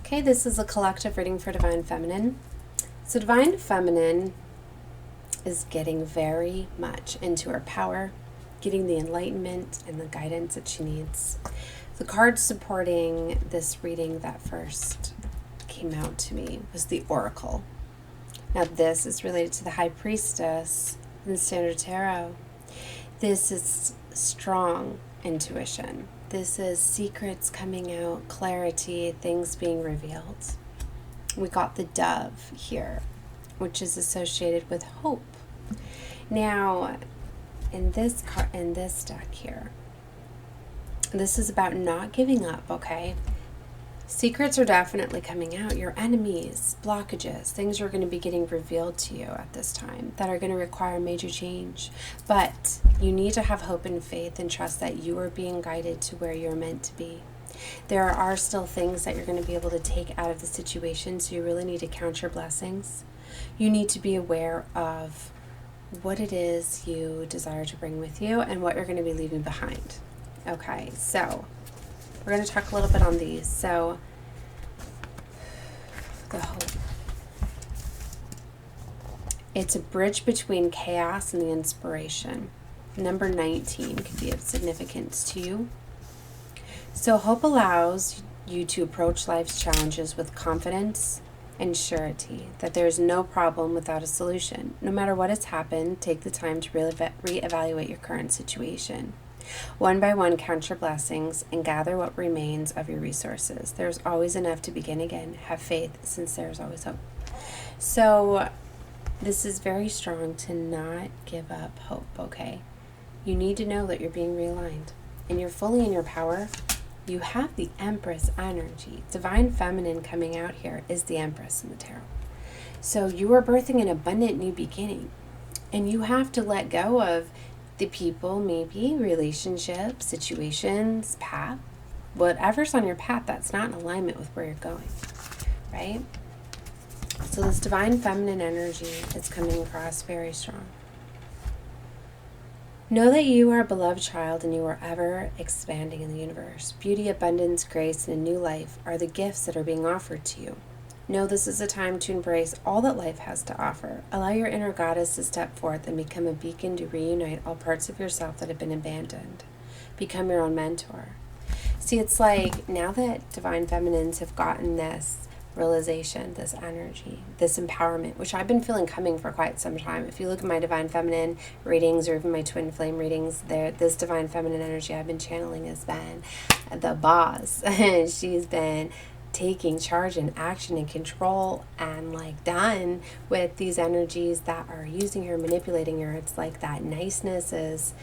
Okay, this is a collective reading for Divine Feminine. So Divine Feminine is getting very much into her power, getting the enlightenment and the guidance that she needs. The card supporting this reading that first came out to me was the Oracle. Now this is related to the High Priestess in the Standard Tarot. This is strong intuition. This is secrets coming out, clarity, things being revealed. We got the dove here, which is associated with hope. Now, in this deck here, this is about not giving up, okay? Secrets are definitely coming out. Your enemies, blockages, things are going to be getting revealed to you at this time that are going to require major change. But you need to have hope and faith and trust that you are being guided to where you're meant to be. There are still things that you're going to be able to take out of the situation, so you really need to count your blessings. You need to be aware of what it is you desire to bring with you and what you're going to be leaving behind. Okay, so we're going to talk a little bit on these. So, the hope. It's a bridge between chaos and the inspiration. Number 19 could be of significance to you. So, hope allows you to approach life's challenges with confidence and surety that there is no problem without a solution. No matter what has happened, take the time to reevaluate your current situation. One by one, count your blessings and gather what remains of your resources. There's always enough to begin again. Have faith, since there's always hope. So this is very strong to not give up hope, okay? You need to know that you're being realigned and you're fully in your power. You have the Empress energy. Divine Feminine coming out here is the Empress in the tarot. So you are birthing an abundant new beginning, and you have to let go of the people, maybe relationships, situations, path, whatever's on your path that's not in alignment with where you're going, right? So this Divine Feminine energy is coming across very strong. Know that you are a beloved child and you are ever expanding in the universe. Beauty, abundance, grace, and a new life are the gifts that are being offered to you. Know this is a time to embrace all that life has to offer. Allow your inner goddess to step forth and become a beacon to reunite all parts of yourself that have been abandoned. Become your own mentor. See, it's like now that Divine Feminines have gotten this realization, this energy, this empowerment, which I've been feeling coming for quite some time. If you look at my Divine Feminine readings or even my Twin Flame readings, this Divine Feminine energy I've been channeling has been the boss. She's been taking charge and action and control and like done with these energies that are using her, manipulating her. It's like that niceness is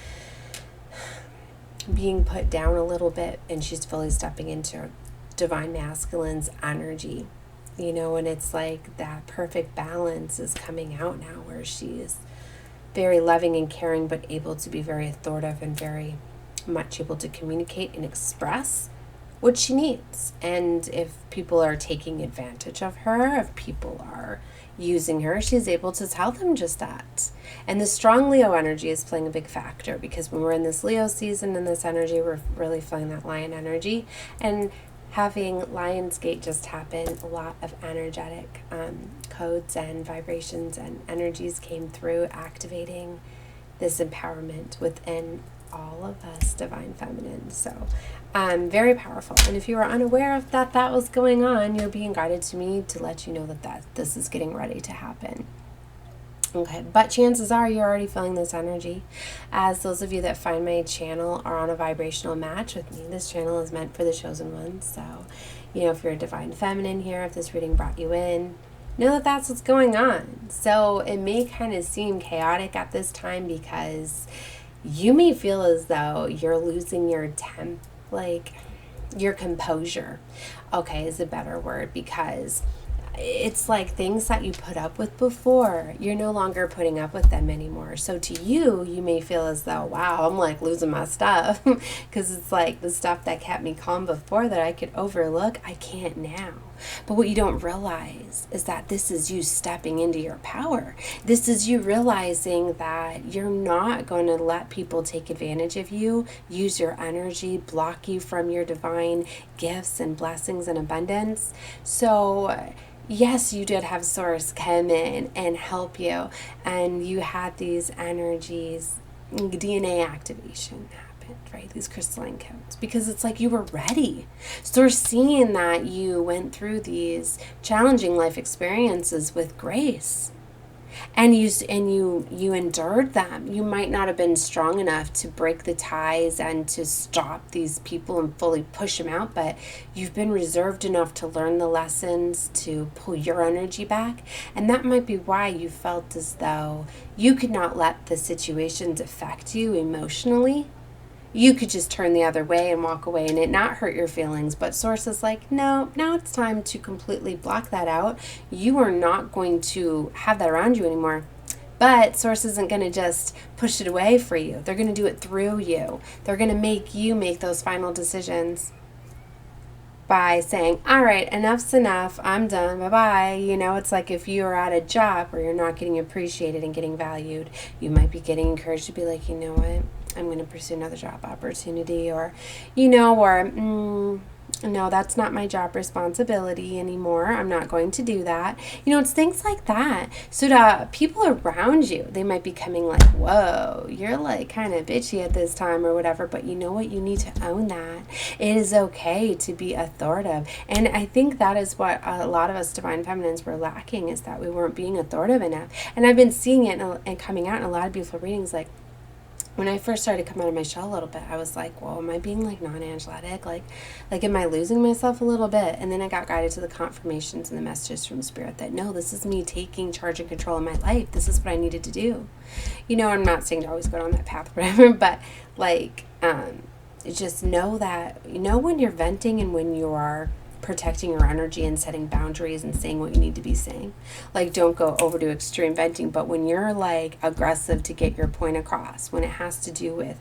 being put down a little bit and she's fully stepping into Divine Masculine's energy, you know, and it's like that perfect balance is coming out now where she's very loving and caring but able to be very authoritative and very much able to communicate and express what she needs. And if people are taking advantage of her, if people are using her, she's able to tell them just that. And the strong Leo energy is playing a big factor, because when we're in this Leo season and this energy, we're really feeling that lion energy. And having Lionsgate just happen, a lot of energetic codes and vibrations and energies came through, activating this empowerment within all of us Divine Feminine. So very powerful. And if you are unaware of that was going on, you're being guided to me to let you know that this is getting ready to happen. Okay, but chances are you're already feeling this energy. As those of you that find my channel are on a vibrational match with me, this channel is meant for the chosen ones. So, you know, if you're a Divine Feminine here, if this reading brought you in, know that that's what's going on. So it may kind of seem chaotic at this time because you may feel as though you're losing your your composure, okay, is a better word, because it's like things that you put up with before, you're no longer putting up with them anymore. So to you, you may feel as though, wow, I'm like losing my stuff because it's like the stuff that kept me calm before that I could overlook, I can't now. But what you don't realize is that this is you stepping into your power. This is you realizing that you're not going to let people take advantage of you, use your energy, block you from your divine gifts and blessings and abundance. So yes, you did have Source come in and help you, and you had these energies, DNA activation happened, right? These crystalline codes, because it's like you were ready. So we're seeing that you went through these challenging life experiences with grace. And you endured them. You might not have been strong enough to break the ties and to stop these people and fully push them out, but you've been reserved enough to learn the lessons, to pull your energy back. And that might be why you felt as though you could not let the situations affect you emotionally. You could just turn the other way and walk away and it not hurt your feelings. But Source is like, no, now it's time to completely block that out. You are not going to have that around you anymore. But Source isn't going to just push it away for you. They're going to do it through you. They're going to make you make those final decisions by saying, all right, enough's enough. I'm done. Bye-bye. You know, it's like if you're at a job where you're not getting appreciated and getting valued, you might be getting encouraged to be like, you know what? I'm going to pursue another job opportunity, or, you know, or, no, that's not my job responsibility anymore. I'm not going to do that. You know, it's things like that. So to people around you, they might be coming like, whoa, you're like kind of bitchy at this time or whatever. But you know what? You need to own that. It is okay to be authoritative. And I think that is what a lot of us divine feminines were lacking, is that we weren't being authoritative enough. And I've been seeing it and coming out in a lot of beautiful readings. Like, when I first started to come out of my shell a little bit, I was like, well, am I being like non-angelic? Like, am I losing myself a little bit? And then I got guided to the confirmations and the messages from Spirit that, no, this is me taking charge and control of my life. This is what I needed to do. You know, I'm not saying to always go down that path or whatever, but like, just know that, you know, when you're venting and when you are protecting your energy and setting boundaries and saying what you need to be saying. Like, don't go over to extreme venting, but when you're like aggressive to get your point across, when it has to do with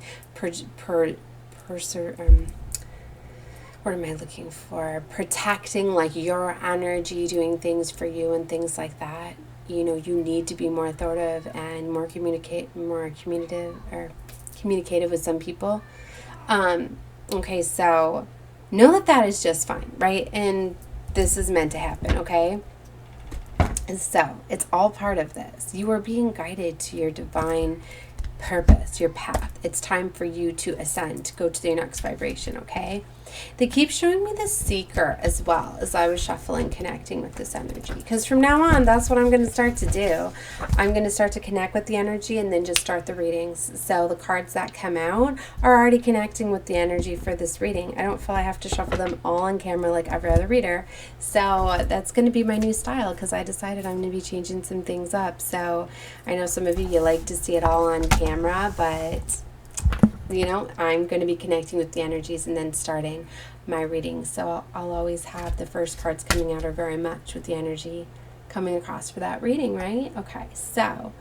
what am I looking for? Protecting like your energy, doing things for you and things like that. You know, you need to be more authoritative and more communicative with some people. Okay, so know that that is just fine, right? And this is meant to happen, okay? And so it's all part of this. You are being guided to your divine purpose, your path. It's time for you to ascend, go to your next vibration, okay? They keep showing me the Seeker as well as I was shuffling, connecting with this energy. Because from now on, that's what I'm going to start to do. I'm going to start to connect with the energy and then just start the readings. So the cards that come out are already connecting with the energy for this reading. I don't feel I have to shuffle them all on camera like every other reader. So that's going to be my new style, because I decided I'm going to be changing some things up. So I know some of you like to see it all on camera, but you know, I'm going to be connecting with the energies and then starting my reading. So I'll always have the first cards coming out are very much with the energy coming across for that reading, right? Okay, so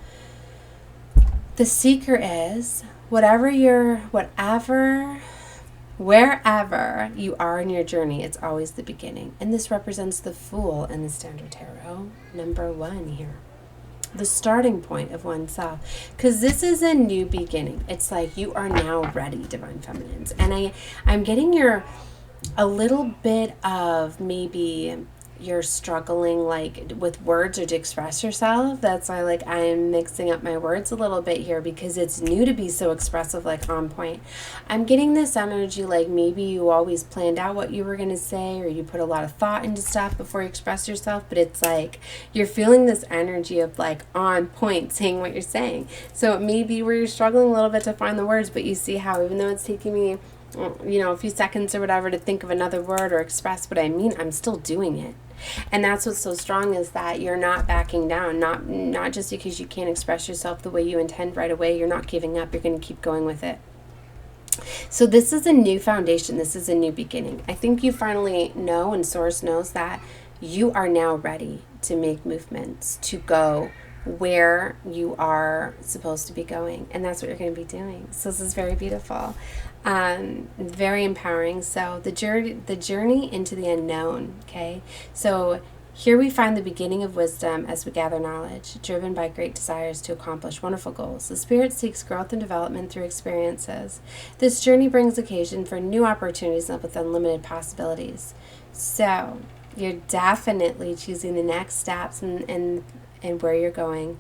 the Seeker is wherever you are in your journey, it's always the beginning. And this represents the Fool in the Standard Tarot, number 1 here. The starting point of oneself, because this is a new beginning. It's like you are now ready, divine feminines. And I'm getting a little bit of maybe you're struggling like with words or to express yourself. That's why like I'm mixing up my words a little bit here, because it's new to be so expressive, like on point. I'm getting this energy like maybe you always planned out what you were going to say, or you put a lot of thought into stuff before you express yourself, but it's like you're feeling this energy of like on point saying what you're saying. So it may be where you're struggling a little bit to find the words, but you see how even though it's taking me, you know, a few seconds or whatever to think of another word or express what I mean, I'm still doing it. And that's what's so strong, is that you're not backing down, not just because you can't express yourself the way you intend right away. You're not giving up. You're going to keep going with it. So this is a new foundation. This is a new beginning. I think you finally know, and Source knows, that you are now ready to make movements, to go where you are supposed to be going. And that's what you're going to be doing. So this is very beautiful, very empowering. So the journey into the unknown. Okay. So here we find the beginning of wisdom as we gather knowledge, driven by great desires to accomplish wonderful goals. The spirit seeks growth and development through experiences. This journey brings occasion for new opportunities with unlimited possibilities. So you're definitely choosing the next steps and where you're going,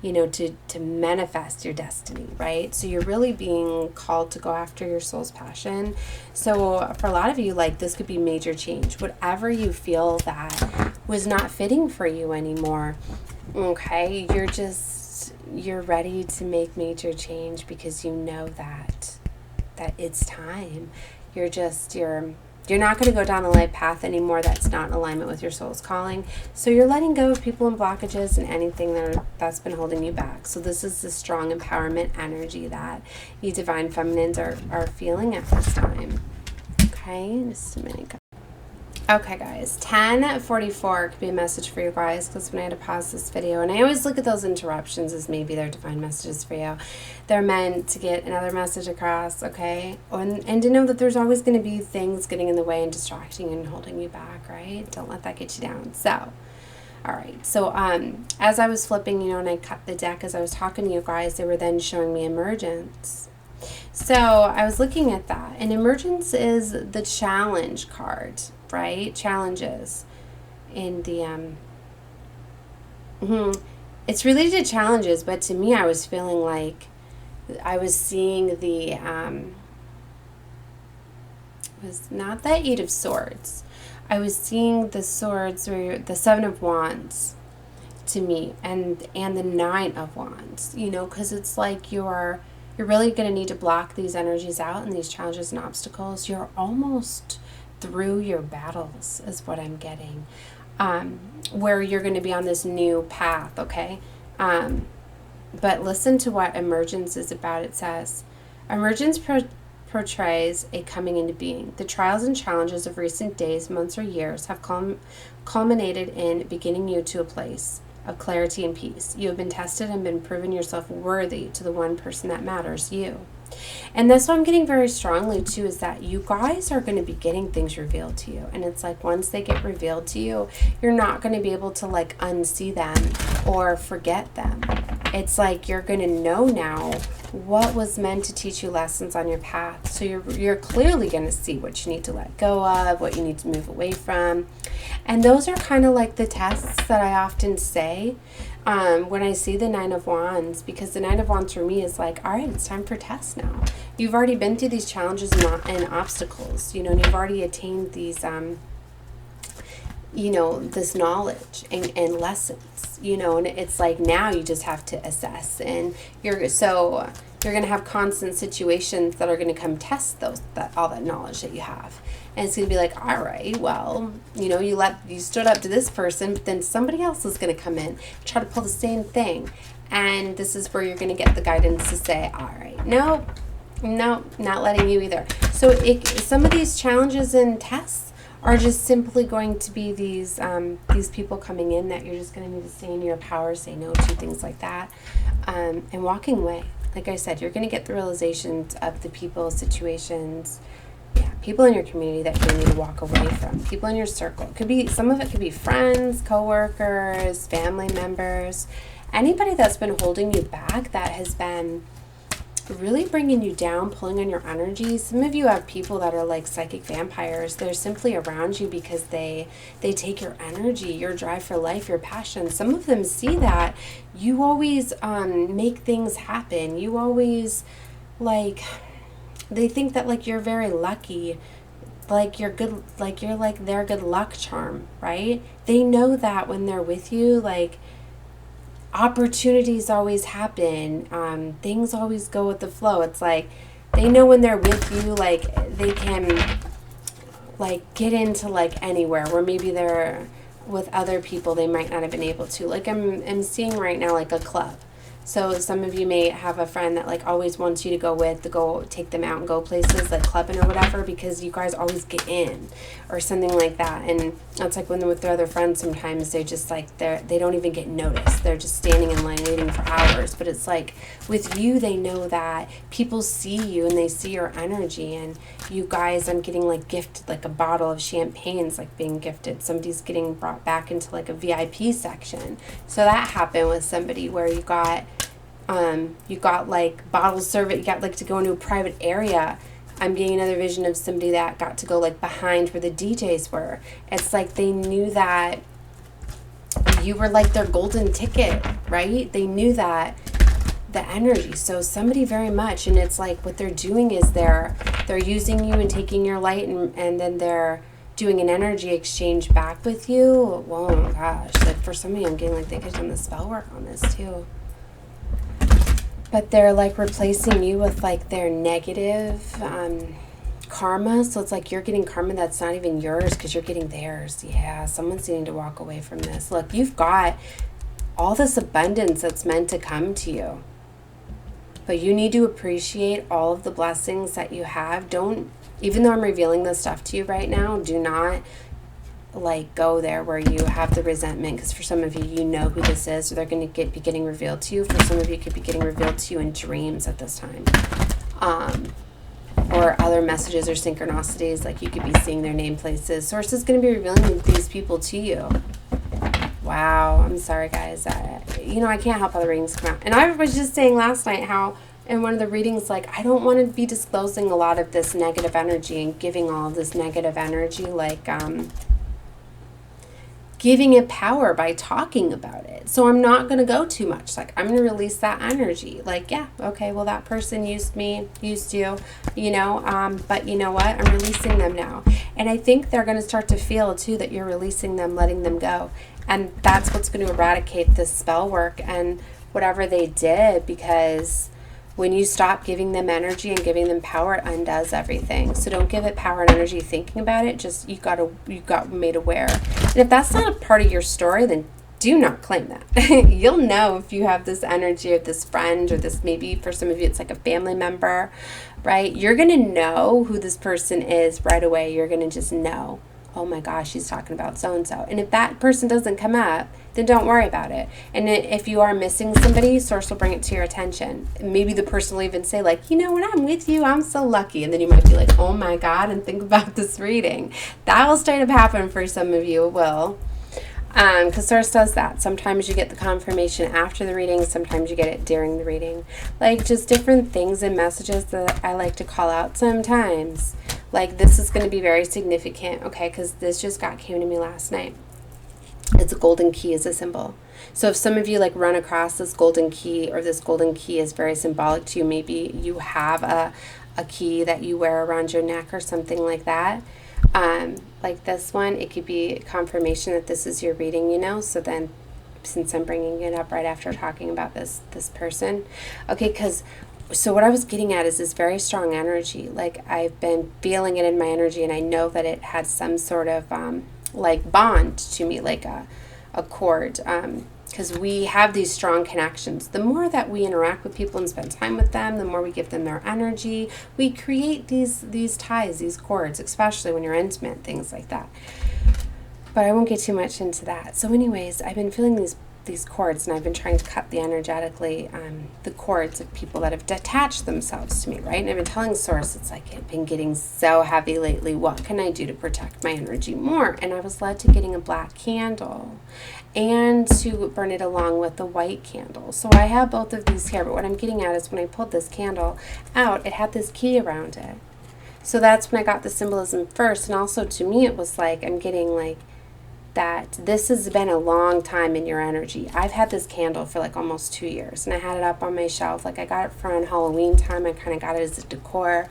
you know, to manifest your destiny, right? So you're really being called to go after your soul's passion. So for a lot of you, like, this could be major change. Whatever you feel that was not fitting for you anymore, okay, you're ready to make major change because you know that it's time. You're not going to go down a life path anymore that's not in alignment with your soul's calling. So you're letting go of people and blockages and anything that's been holding you back. So this is the strong empowerment energy that you divine feminines are feeling at this time. Okay, just a minute. Okay, guys, 10:44 could be a message for you guys, because when I had to pause this video, and I always look at those interruptions as maybe they're divine messages for you. They're meant to get another message across, okay? And to know that there's always going to be things getting in the way and distracting and holding you back, right? Don't let that get you down. So, all right. So, as I was flipping, you know, and I cut the deck as I was talking to you guys, they were then showing me emergence. So I was looking at that, and emergence is the challenge card, right? Challenges in the it's related to challenges, but to me, I was feeling like I was seeing the was not the Eight of Swords. I was seeing the swords, or the Seven of Wands to me, and the Nine of Wands, you know, because it's like you're really going to need to block these energies out and these challenges and obstacles. You're almost through your battles is what I'm getting, where you're going to be on this new path, okay? But listen to what emergence is about. It says, emergence portrays a coming into being. The trials and challenges of recent days, months, or years have culminated in beginning you to a place of clarity and peace. You have been tested and been proven yourself worthy to the one person that matters, you. And that's what I'm getting very strongly too, is that you guys are going to be getting things revealed to you. And it's like, once they get revealed to you, you're not going to be able to like unsee them or forget them. It's like you're going to know now what was meant to teach you lessons on your path. So you're clearly going to see what you need to let go of, what you need to move away from. And those are kind of like the tests that I often say when I see the Nine of Wands, because the Nine of Wands for me is like, all right, it's time for tests now. You've already been through these challenges and obstacles, you know, and you've already attained these, you know, this knowledge and lessons, you know, and it's like now you just have to assess, and you're going to have constant situations that are going to come test all that knowledge that you have. And it's going to be like, all right, well, you know, you stood up to this person, but then somebody else is going to come in, try to pull the same thing. And this is where you're going to get the guidance to say, all right, no, not letting you either. So some of these challenges and tests are just simply going to be these people coming in that you're just going to need to stay in your power, say no to, things like that, and walking away. Like I said, you're going to get the realizations of the people, situations, people in your community that you need to walk away from, people in your circle. Some of it could be friends, coworkers, family members, anybody that's been holding you back, that has been really bringing you down, pulling on your energy. Some of you have people that are like psychic vampires. They're simply around you because they take your energy, your drive for life, your passion. Some of them see that you always make things happen. You always they think that like you're very lucky, like you're good, like you're like their good luck charm, right? They know that when they're with you, like opportunities always happen, things always go with the flow. It's like they know when they're with you, like they can like get into like anywhere where maybe they're with other people they might not have been able to. Like I'm seeing right now like a club. So some of you may have a friend that like always wants you to go with, to go take them out and go places like clubbing or whatever, because you guys always get in or something like that. And that's like when they're with their other friends, sometimes they just like, they don't even get noticed. They're just standing in line waiting for hours. But it's like with you, they know that people see you and they see your energy. And you guys, I'm getting like gifted like a bottle of champagne is like being gifted. Somebody's getting brought back into like a VIP section. So that happened with somebody where you got like bottle service, you got like to go into a private area. I'm getting another vision of somebody that got to go like behind where the DJs were. It's like they knew that you were like their golden ticket, right? They knew that, the energy. So somebody very much, and it's like what they're doing is they're using you and taking your light, and then they're doing an energy exchange back with you. Oh my gosh, like for some of you, I'm getting like they could have done the spell work on this too. But they're like replacing you with like their negative karma. So it's like you're getting karma that's not even yours because you're getting theirs. Yeah, someone's needing to walk away from this. Look, you've got all this abundance that's meant to come to you. But you need to appreciate all of the blessings that you have. Don't, even though I'm revealing this stuff to you right now, do not like go there where you have the resentment, because for some of you, you know who this is, so they're going to be getting revealed to you. For some of you, it could be getting revealed to you in dreams at this time, or other messages or synchronicities, like you could be seeing their name places. Source is going to be revealing these people to you. Wow, I'm sorry guys, I can't help how the readings come out. And I was just saying last night how in one of the readings, like, I don't want to be disclosing a lot of this negative energy and giving all of this negative energy, like giving it power by talking about it. So I'm not going to go too much. Like, I'm going to release that energy. Like, yeah, okay, well, that person used me, used you, but you know what? I'm releasing them now. And I think they're going to start to feel, too, that you're releasing them, letting them go. And that's what's going to eradicate this spell work and whatever they did, because when you stop giving them energy and giving them power, it undoes everything. So don't give it power and energy thinking about it. Just you got made aware. And if that's not a part of your story, then do not claim that. You'll know if you have this energy or this friend or this, maybe for some of you it's like a family member, right? You're going to know who this person is right away. You're going to just know, oh my gosh, she's talking about so-and-so. And if that person doesn't come up, then don't worry about it. And if you are missing somebody, Source will bring it to your attention. Maybe the person will even say, like, when I'm with you, I'm so lucky. And then you might be like, oh my God, and think about this reading. That will start to happen for some of you. It will. Because Source does that. Sometimes you get the confirmation after the reading. Sometimes you get it during the reading. Like, just different things and messages that I like to call out sometimes. Like, this is going to be very significant, okay, because this just came to me last night. It's a golden key as a symbol. So if some of you like run across this golden key, or this golden key is very symbolic to you, maybe you have a key that you wear around your neck or something like that. Like this one, it could be confirmation that this is your reading, So then, since I'm bringing it up right after talking about this person, okay, so what I was getting at is this very strong energy. Like, I've been feeling it in my energy, and I know that it had some sort of like bond to me, like a cord, because we have these strong connections. The more that we interact with people and spend time with them, the more we give them their energy, we create these ties, these cords, especially when you're intimate, things like that. But I won't get too much into that. So anyways, I've been feeling these cords, and I've been trying to cut the energetically the cords of people that have detached themselves to me, right? And I've been telling Source, it's like, I've been getting so heavy lately. What can I do to protect my energy more? And I was led to getting a black candle and to burn it along with the white candle. So I have both of these here, but what I'm getting at is when I pulled this candle out, it had this key around it. So that's when I got the symbolism first. And also to me, it was like, I'm getting like, that this has been a long time in your energy. I've had this candle for like almost 2 years, and I had it up on my shelf. Like, I got it for on Halloween time. I kind of got it as a decor,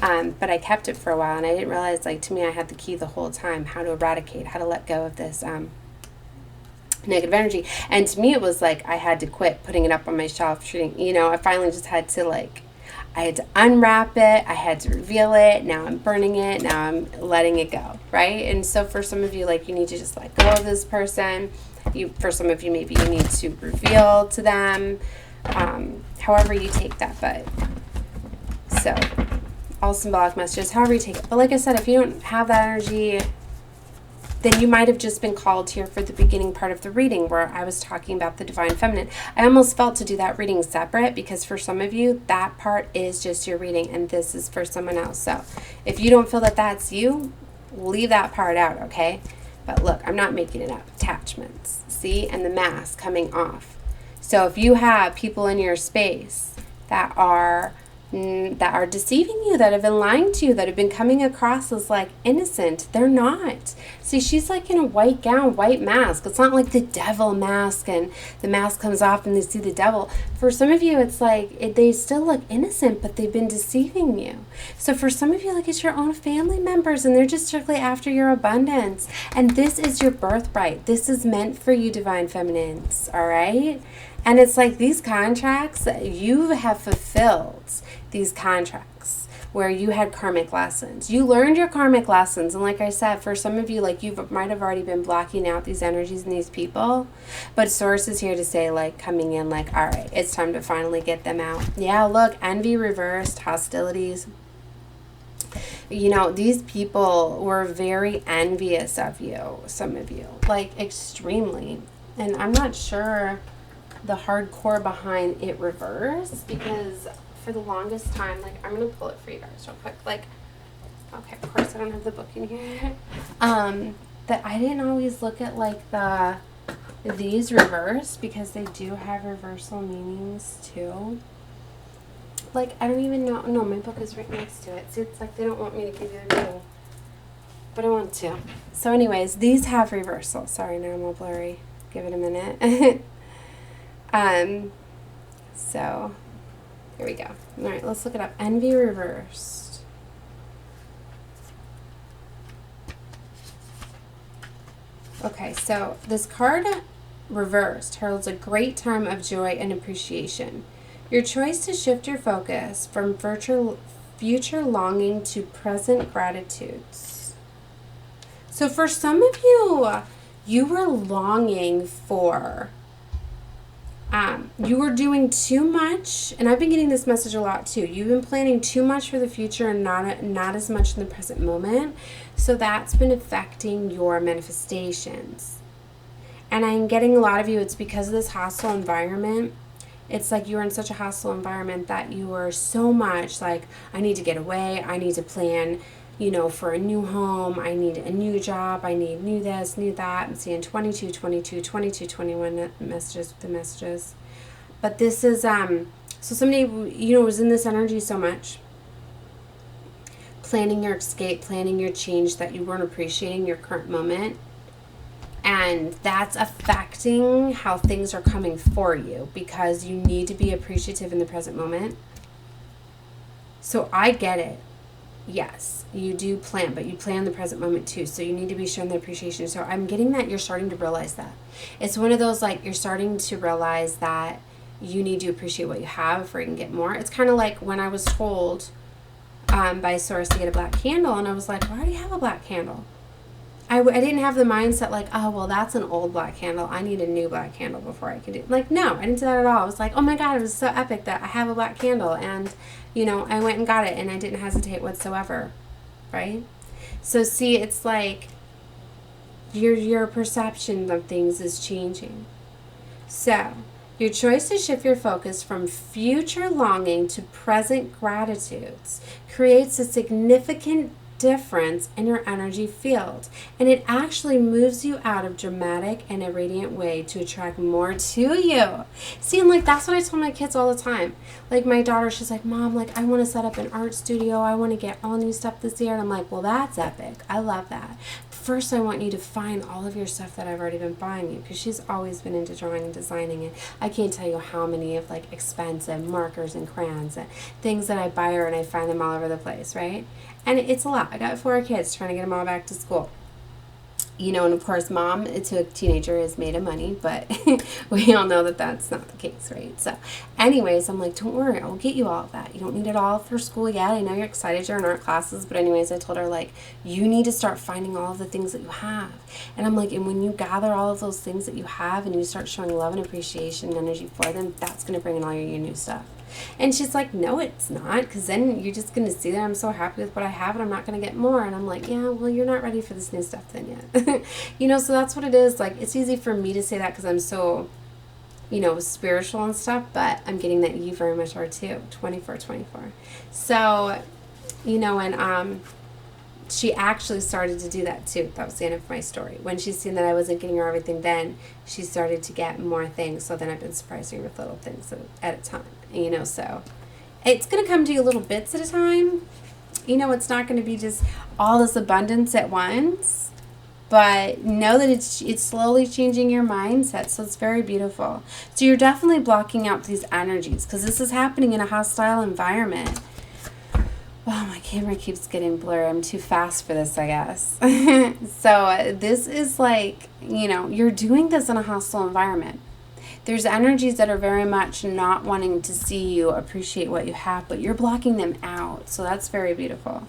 but I kept it for a while, and I didn't realize, like, to me, I had the key the whole time, how to eradicate, how to let go of this negative energy. And to me, it was like I had to quit putting it up on my shelf. I finally just had to, like, I had to unwrap it, I had to reveal it, now I'm burning it, now I'm letting it go, right? And so for some of you, like, you need to just let go of this person. For some of you, maybe you need to reveal to them however you take that. But so all symbolic messages, however you take it. But like I said, if you don't have that energy, then you might have just been called here for the beginning part of the reading where I was talking about the divine feminine. I almost felt to do that reading separate, because for some of you, that part is just your reading and this is for someone else. So if you don't feel that that's you, leave that part out, okay? But look, I'm not making it up. Attachments, see? And the mask coming off. So if you have people in your space that are deceiving you, that have been lying to you, that have been coming across as like innocent, they're not. See, she's like in a white gown, white mask. It's not like the devil mask and the mask comes off and they see the devil. For some of you, it's like they still look innocent, but they've been deceiving you. So for some of you, like, it's your own family members and they're just strictly after your abundance. And this is your birthright. This is meant for you, divine feminines, all right? And it's like these contracts, you have fulfilled these contracts where you had karmic lessons. You learned your karmic lessons. And like I said, for some of you, like, you might have already been blocking out these energies and these people. But Source is here to say, like, coming in, like, all right, it's time to finally get them out. Yeah, look, envy reversed, hostilities. You know, these people were very envious of you, some of you, like, extremely. And I'm not sure the hardcore behind it reversed, because for the longest time, like, I'm gonna pull it for you guys real quick, like, okay, of course I don't have the book in here, that I didn't always look at like these reversed, because they do have reversal meanings too. Like, I don't even know, no, my book is right next to it. See, it's like they don't want me to give you the reading, but I want to. So anyways, these have reversal. Sorry, now I'm all blurry. Give it a minute. So here we go. All right, let's look it up. Envy reversed. Okay, so this card reversed heralds a great time of joy and appreciation. Your choice to shift your focus from future longing to present gratitudes. So for some of you, you were longing for you were doing too much, and I've been getting this message a lot too. You've been planning too much for the future and not as much in the present moment. So that's been affecting your manifestations. And I'm getting a lot of you, it's because of this hostile environment. It's like you were in such a hostile environment that you were so much like, I need to get away, I need to plan, you know, for a new home, I need a new job, I need new this, new that. I'm seeing 22, 22, 22, 21 messages with the messages. But this is, so somebody, you know, was in this energy so much, planning your escape, planning your change, that you weren't appreciating your current moment. And that's affecting how things are coming for you, because you need to be appreciative in the present moment. So I get it. Yes, you do plan, but you plan the present moment too. So you need to be shown the appreciation. So I'm getting that you're starting to realize that. It's one of those, like, you're starting to realize that you need to appreciate what you have before you can get more. It's kind of like when I was told by Source to get a black candle, and I was like, well, I already have a black candle. I didn't have the mindset like, oh, well, that's an old black candle, I need a new black candle before I can do it. Like, no, I didn't do that at all. I was like, oh my God, it was so epic that I have a black candle, and, you know, I went and got it, and I didn't hesitate whatsoever, right? So see, it's like your perception of things is changing. So your choice to shift your focus from future longing to present gratitudes creates a significant difference in your energy field, and it actually moves you out of dramatic and a radiant way to attract more to you. See, and like, that's what I tell my kids all the time. Like, my daughter, she's like, Mom, like, I want to set up an art studio, I want to get all new stuff this year. And I'm like, well, that's epic, I love that. First, I want you to find all of your stuff that I've already been buying you, because she's always been into drawing and designing, and I can't tell you how many of, like, expensive markers and crayons and things that I buy her, and I find them all over the place, right? And it's a lot. I got 4 kids, trying to get them all back to school. You know, and of course, mom to a teenager is made of money, but we all know that that's not the case, right? So anyways, I'm like, don't worry, I'll get you all of that. You don't need it all for school yet. I know you're excited you're in art classes, but anyways, I told her, like, you need to start finding all of the things that you have. And I'm like, and when you gather all of those things that you have and you start showing love and appreciation and energy for them, that's going to bring in all your new stuff. And she's like, no, it's not, because then you're just going to see that I'm so happy with what I have and I'm not going to get more. And I'm like, yeah, well, you're not ready for this new stuff then yet. You know, so that's what it is. Like, it's easy for me to say that because I'm so, you know, spiritual and stuff, but I'm getting that you very much are too, 24/24. So, you know, and she actually started to do that too. That was the end of my story. When she's seen that I wasn't getting her everything then, she started to get more things. So then I've been surprising her with little things at a time. You know, so it's going to come to you little bits at a time. You know, it's not going to be just all this abundance at once. But know that it's slowly changing your mindset. So it's very beautiful. So you're definitely blocking out these energies because this is happening in a hostile environment. Wow, my camera keeps getting blurry. I'm too fast for this, I guess. So this is like, you know, you're doing this in a hostile environment. There's energies that are very much not wanting to see you appreciate what you have, but you're blocking them out. So that's very beautiful.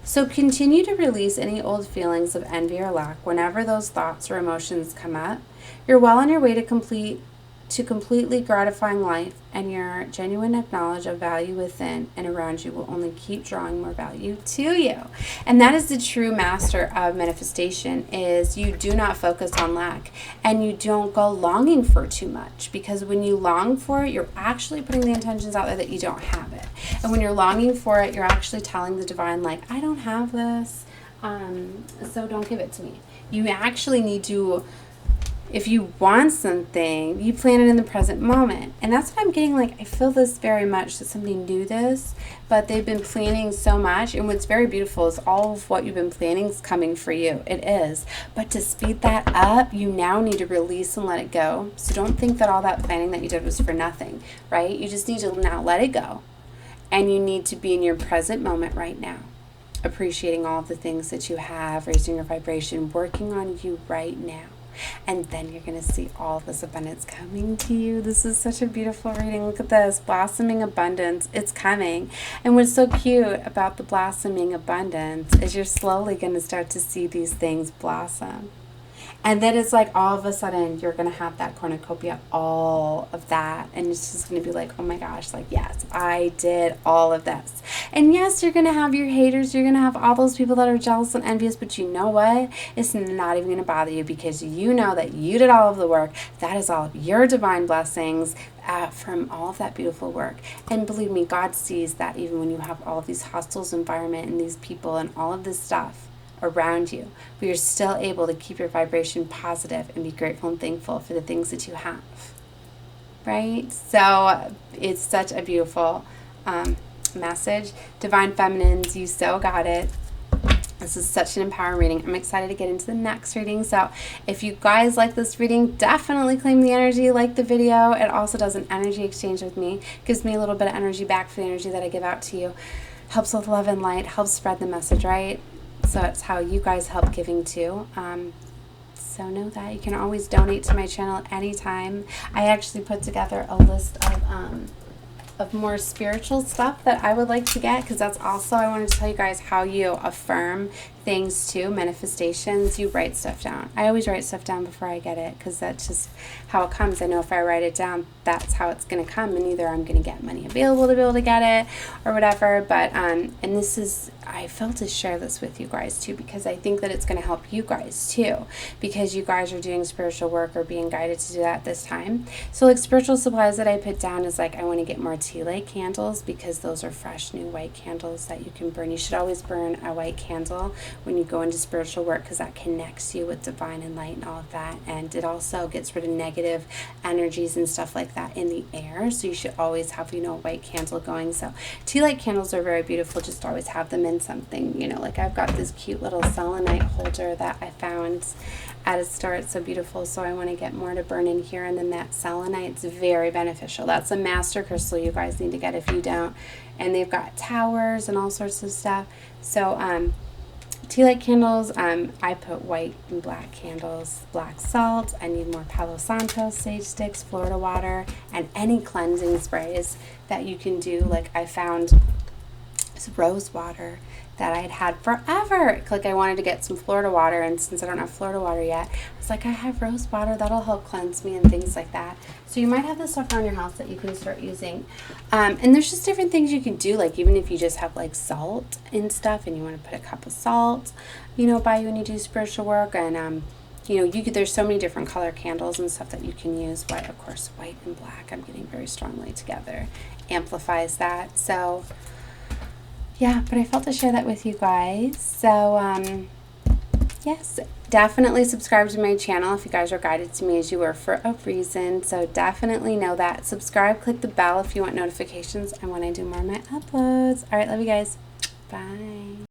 So continue to release any old feelings of envy or lack whenever those thoughts or emotions come up. You're well on your way to completely gratifying life, and your genuine knowledge of value within and around you will only keep drawing more value to you. And that is the true master of manifestation, is you do not focus on lack and you don't go longing for too much, because when you long for it, you're actually putting the intentions out there that you don't have it. And when you're longing for it, you're actually telling the divine, like, I don't have this, so don't give it to me. You actually need to, if you want something, you plan it in the present moment. And that's what I'm getting. Like, I feel this very much, that somebody knew this, but they've been planning so much. And what's very beautiful is all of what you've been planning is coming for you. It is. But to speed that up, you now need to release and let it go. So don't think that all that planning that you did was for nothing, right? You just need to now let it go. And you need to be in your present moment right now, appreciating all of the things that you have, raising your vibration, working on you right now. And then you're going to see all this abundance coming to you. This is such a beautiful reading. Look at this. Blossoming abundance. It's coming. And what's so cute about the blossoming abundance is you're slowly going to start to see these things blossom. And then it's like all of a sudden you're going to have that cornucopia, all of that. And it's just going to be like, oh my gosh, like, yes, I did all of this. And yes, you're going to have your haters. You're going to have all those people that are jealous and envious. But you know what? It's not even going to bother you, because you know that you did all of the work. That is all of your divine blessings from all of that beautiful work. And believe me, God sees that even when you have all of these hostile environment and these people and all of this stuff around you, but you're still able to keep your vibration positive and be grateful and thankful for the things that you have, right? So it's such a beautiful message. Divine Feminines, you so got it. This is such an empowering reading. I'm excited to get into the next reading. So if you guys like this reading, definitely claim the energy, like the video. It also does an energy exchange with me, gives me a little bit of energy back for the energy that I give out to you. Helps with love and light, helps spread the message, right? So it's how you guys help giving too. So know that you can always donate to my channel anytime. I actually put together a list of more spiritual stuff that I would like to get, because that's also, I wanted to tell you guys how you affirm things too, manifestations. You write stuff down. I always write stuff down before I get it, because that's just how it comes. I know if I write it down, that's how it's going to come, and either I'm going to get money available to be able to get it or whatever. But and this is, I felt to share this with you guys too, because I think that it's going to help you guys too, because you guys are doing spiritual work or being guided to do that this time. So like spiritual supplies that I put down is like, I want to get more tea light candles, because those are fresh new white candles that you can burn. You should always burn a white candle when you go into spiritual work, because that connects you with divine and light and all of that. And it also gets rid of negative energies and stuff like that in the air. So you should always have, a white candle going. So tea light candles are very beautiful. Just always have them in something, like I've got this cute little selenite holder that I found at a store. It's so beautiful. So I want to get more to burn in here. And then that selenite's very beneficial. That's a master crystal you guys need to get if you don't. And they've got towers and all sorts of stuff. So tea light candles, I put white and black candles, black salt. I need more Palo Santo, sage sticks, Florida water, and any cleansing sprays that you can do. Like I found this rose water that I had forever. Like I wanted to get some Florida water, and since I don't have Florida water yet, I was like, I have rose water, that'll help cleanse me and things like that. So you might have this stuff around your house that you can start using. And there's just different things you can do, like even if you just have like salt and stuff and you want to put a cup of salt, you know, by you when you do spiritual work. And you know, there's so many different color candles and stuff that you can use. White, of course, white and black, I'm getting very strongly together, amplifies that. So yeah, but I felt to share that with you guys. So, yes, definitely subscribe to my channel if you guys are guided to me as you were for a reason. So definitely know that. Subscribe, click the bell if you want notifications and when I do more of my uploads. All right, love you guys. Bye.